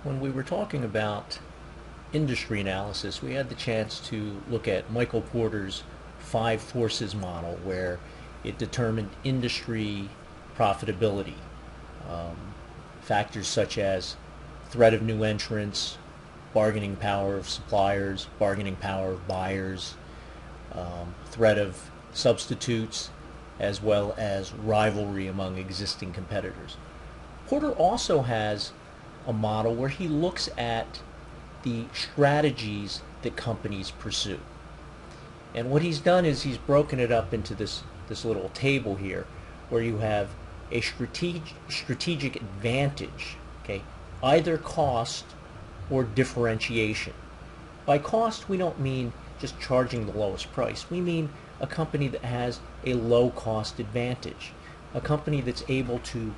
When we were talking about industry analysis, we had the chance to look at Michael Porter's five forces model, where it determined industry profitability. Um, Factors such as threat of new entrants, bargaining power of suppliers, bargaining power of buyers, threat of substitutes, as well as rivalry among existing competitors. Porter also has a model where he looks at the strategies that companies pursue. And what he's done is he's broken it up into this little table here where you have a strategic advantage, okay, either cost or differentiation. By cost, we don't mean just charging the lowest price. We mean a company that has a low cost advantage, a company that's able to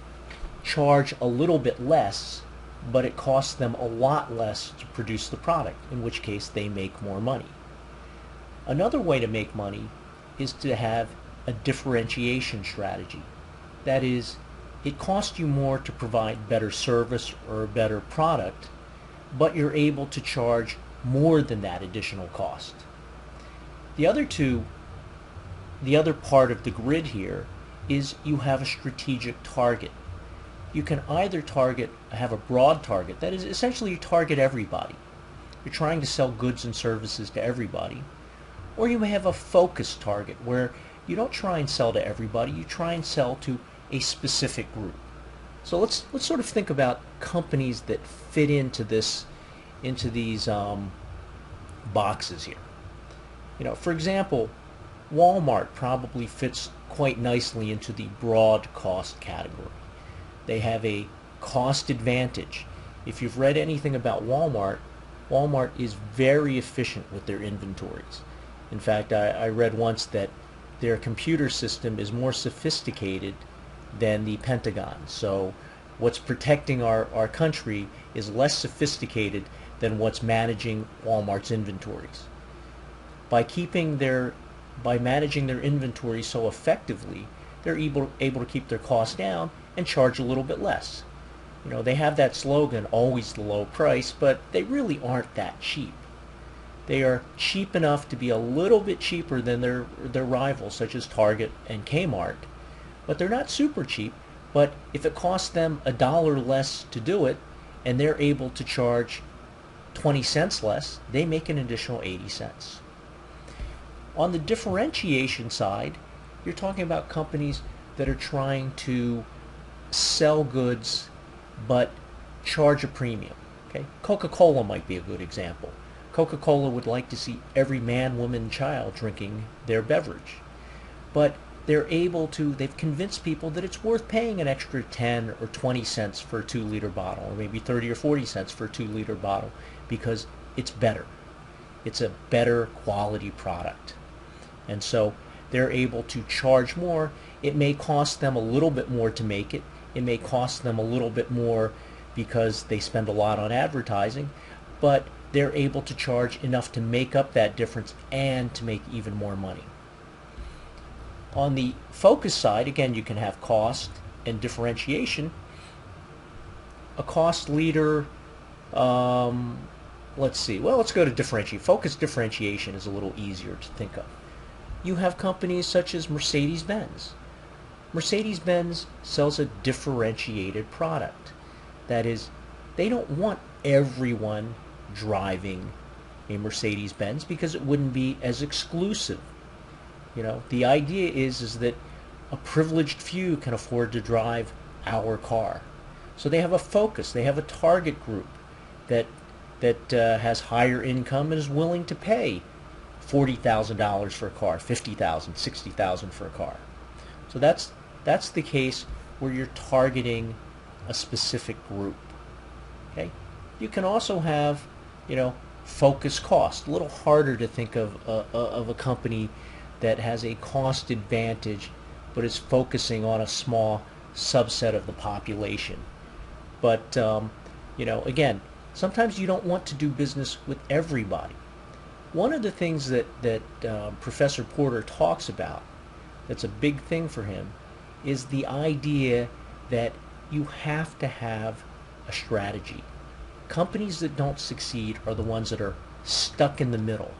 charge a little bit less, but it costs them a lot less to produce the product, in which case they make more money. Another way to make money is to have a differentiation strategy. That is, it costs you more to provide better service or a better product, but you're able to charge more than that additional cost. The other part of the grid here is you have a strategic target. You can either have a broad target, that is essentially you target everybody. You're trying to sell goods and services to everybody. Or you may have a focused target where you don't try and sell to everybody, you try and sell to a specific group. So let's sort of think about companies that fit into these boxes here. For example, Walmart probably fits quite nicely into the broad cost category. They have a cost advantage. If you've read anything about Walmart, Walmart is very efficient with their inventories. In fact, I read once that their computer system is more sophisticated than the Pentagon. So what's protecting our country is less sophisticated than what's managing Walmart's inventories. By managing their inventory so effectively, they're able to keep their costs down and charge a little bit less. They have that slogan, always the low price, but they really aren't that cheap. They are cheap enough to be a little bit cheaper than their rivals, such as Target and Kmart, but they're not super cheap. But if it costs them $1 less to do it, and they're able to charge 20 cents less, they make an additional 80 cents. On the differentiation side, you're talking about companies that are trying to sell goods but charge a premium. Okay? Coca-Cola might be a good example. Coca-Cola would like to see every man, woman, child drinking their beverage. But they've convinced people that it's worth paying an extra 10 or 20 cents for a 2-liter bottle, or maybe 30 or 40 cents for a 2-liter bottle, because it's better. It's a better quality product. And so they're able to charge more. It may cost them a little bit more to make it. It may cost them a little bit more because they spend a lot on advertising, but they're able to charge enough to make up that difference and to make even more money. On the focus side, again, you can have cost and differentiation. A cost leader, let's see, well, let's go to differentiation. Focus differentiation is a little easier to think of. You have companies such as Mercedes-Benz. Mercedes-Benz sells a differentiated product. That is, they don't want everyone driving a Mercedes-Benz because it wouldn't be as exclusive. The idea is that a privileged few can afford to drive our car. So they have a focus. They have a target group that has higher income and is willing to pay $40,000 for a car, $50,000, $60,000 for a car. So that's the case where you're targeting a specific group. Okay? You can also have, focus cost. A little harder to think of a company that has a cost advantage but is focusing on a small subset of the population. But again, sometimes you don't want to do business with everybody. One of the things that Professor Porter talks about that's a big thing for him is the idea that you have to have a strategy. Companies that don't succeed are the ones that are stuck in the middle.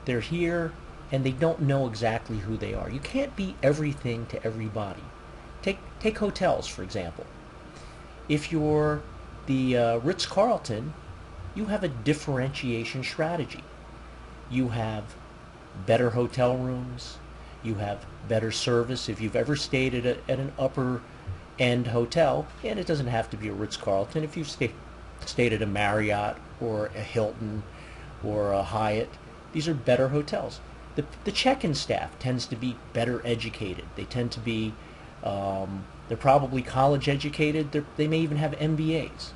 They're here and they don't know exactly who they are. You can't be everything to everybody. Take hotels, for example. If you're the Ritz-Carlton, you have a differentiation strategy. You have better hotel rooms. You have better service. If you've ever stayed at an upper end hotel, and it doesn't have to be a Ritz-Carlton, if you've stayed at a Marriott or a Hilton or a Hyatt, these are better hotels. The check-in staff tends to be better educated. They tend to be, they're probably college educated. They may even have MBAs.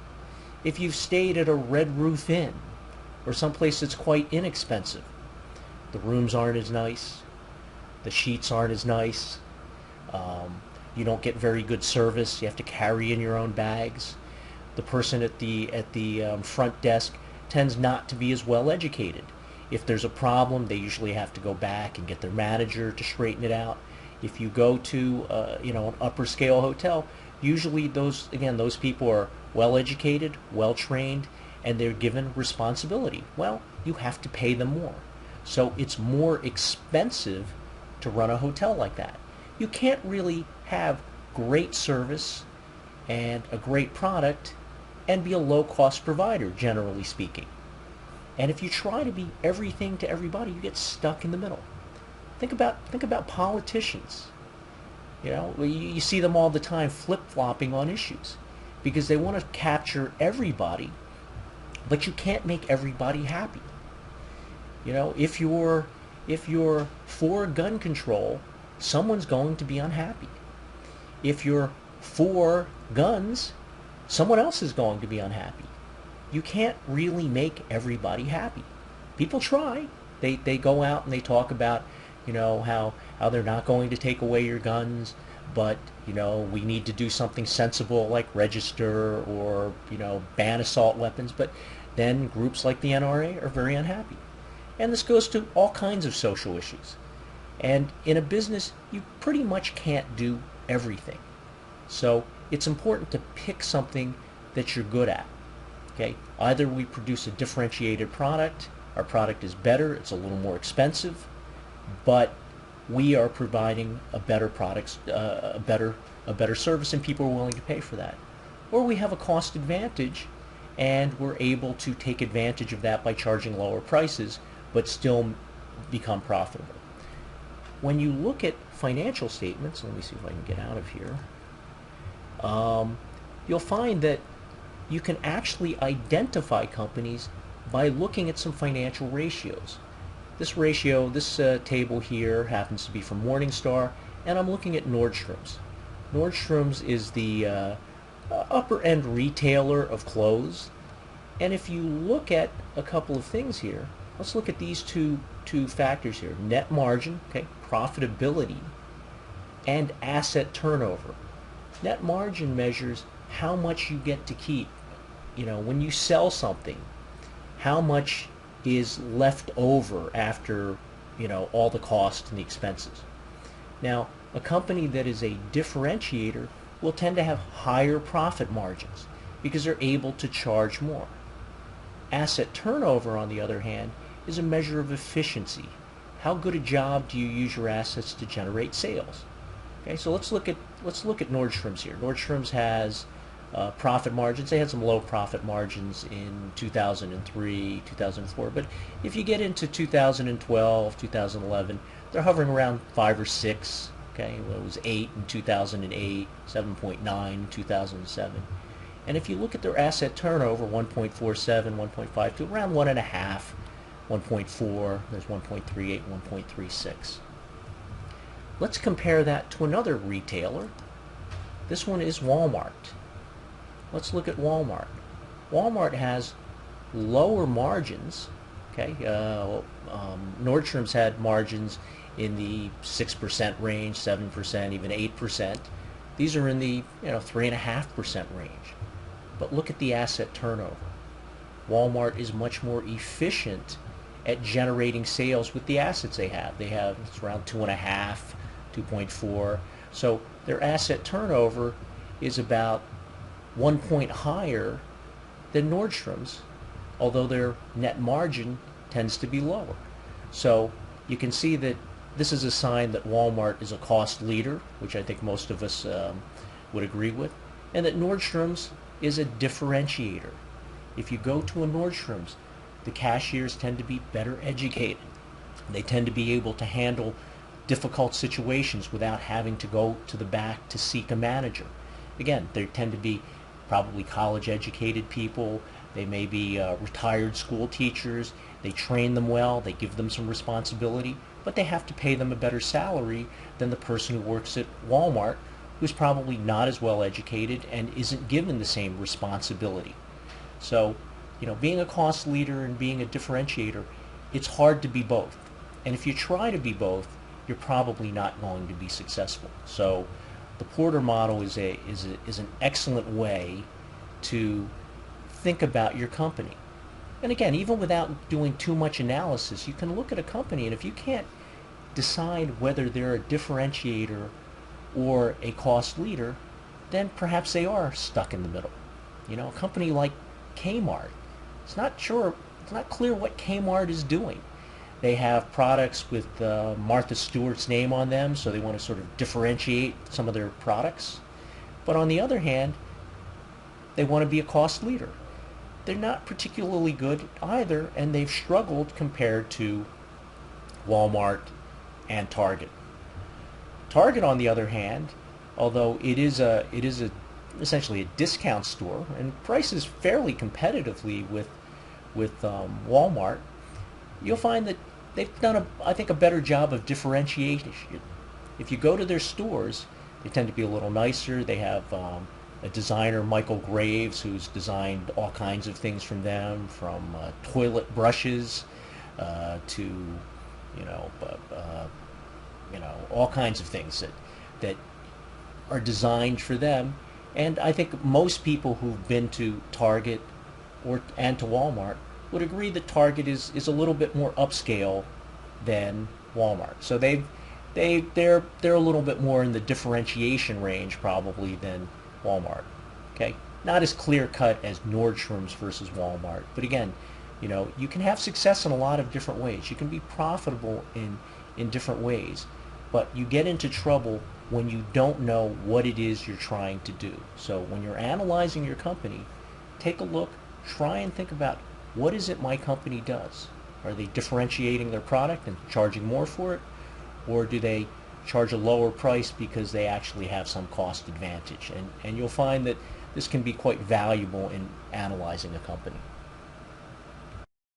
If you've stayed at a Red Roof Inn or someplace that's quite inexpensive, the rooms aren't as nice, the sheets aren't as nice, you don't get very good service, you have to carry in your own bags. The person at the front desk tends not to be as well educated. If there's a problem, they usually have to go back and get their manager to straighten it out. If you go to an upper scale hotel, usually those people are well educated, well trained, and they're given responsibility. Well, you have to pay them more. So it's more expensive to run a hotel like that. You can't really have great service and a great product and be a low-cost provider, generally speaking. And if you try to be everything to everybody, you get stuck in the middle. Think about politicians. You see them all the time flip-flopping on issues because they want to capture everybody, but you can't make everybody happy. If you're for gun control, someone's going to be unhappy. If you're for guns, someone else is going to be unhappy. You can't really make everybody happy. People try. They go out and they talk about, how they're not going to take away your guns, but, we need to do something sensible like register or, ban assault weapons. But then groups like the NRA are very unhappy. And this goes to all kinds of social issues. And in a business, you pretty much can't do everything. So it's important to pick something that you're good at. Okay? Either we produce a differentiated product, our product is better, it's a little more expensive, but we are providing a better product, a better service, and people are willing to pay for that. Or we have a cost advantage, and we're able to take advantage of that by charging lower prices, but still become profitable. When you look at financial statements, let me see if I can get out of here, you'll find that you can actually identify companies by looking at some financial ratios. This ratio, this table here happens to be from Morningstar, and I'm looking at Nordstrom's. Nordstrom's is the upper end retailer of clothes, and if you look at a couple of things here, let's look at these two factors here: net margin, okay, profitability, and asset turnover. Net margin measures how much you get to keep. When you sell something, how much is left over after, all the costs and the expenses. Now, a company that is a differentiator will tend to have higher profit margins because they're able to charge more. Asset turnover, on the other hand, is a measure of efficiency. How good a job do you use your assets to generate sales? Okay, so let's look at Nordstrom's here. Nordstrom's has profit margins. They had some low profit margins in 2003, 2004, but if you get into 2012, 2011, they're hovering around 5 or 6. Okay, well, it was 8 in 2008, 7.9 in 2007. And if you look at their asset turnover, 1.47, 1.52, around 1.5, 1.4, there's 1.38, 1.36. Let's compare that to another retailer. This one is Walmart. Let's look at Walmart. Walmart has lower margins. Okay, Nordstrom's had margins in the 6% range, 7%, even 8%. These are in the 3.5% range. But look at the asset turnover. Walmart is much more efficient at generating sales with the assets they have. It's around 2.5, 2.4. So their asset turnover is about 1 point higher than Nordstrom's, although their net margin tends to be lower. So you can see that this is a sign that Walmart is a cost leader, which I think most of us would agree with, and that Nordstrom's is a differentiator. If you go to a Nordstrom's, the cashiers tend to be better educated. They tend to be able to handle difficult situations without having to go to the back to seek a manager. Again, they tend to be probably college educated people. They may be retired school teachers. They train them well. They give them some responsibility, but they have to pay them a better salary than the person who works at Walmart, who's probably not as well educated and isn't given the same responsibility. So, being a cost leader and being a differentiator, it's hard to be both. And if you try to be both, you're probably not going to be successful. So the Porter model is an excellent way to think about your company. And again, even without doing too much analysis, you can look at a company, and if you can't decide whether they're a differentiator or a cost leader, then perhaps they are stuck in the middle. A company like Kmart, it's not clear what Kmart is doing. They have products with Martha Stewart's name on them, so they want to sort of differentiate some of their products. But on the other hand, they want to be a cost leader. They're not particularly good either, and they've struggled compared to Walmart and Target. Target, on the other hand, although it is essentially a discount store and prices fairly competitively with Walmart, you'll find that they've done I think a better job of differentiation. If you go to their stores, they tend to be a little nicer. They have a designer, Michael Graves, who's designed all kinds of things from them, from toilet brushes to all kinds of things that are designed for them. And I think most people who've been to Target and to Walmart would agree that Target is a little bit more upscale than Walmart. So they're a little bit more in the differentiation range probably than Walmart. Okay, not as clear cut as Nordstrom's versus Walmart, but again, you can have success in a lot of different ways. You can be profitable in different ways, but you get into trouble when you don't know what it is you're trying to do. So when you're analyzing your company, take a look, try and think about, what is it my company does? Are they differentiating their product and charging more for it? Or do they charge a lower price because they actually have some cost advantage? And you'll find that this can be quite valuable in analyzing a company.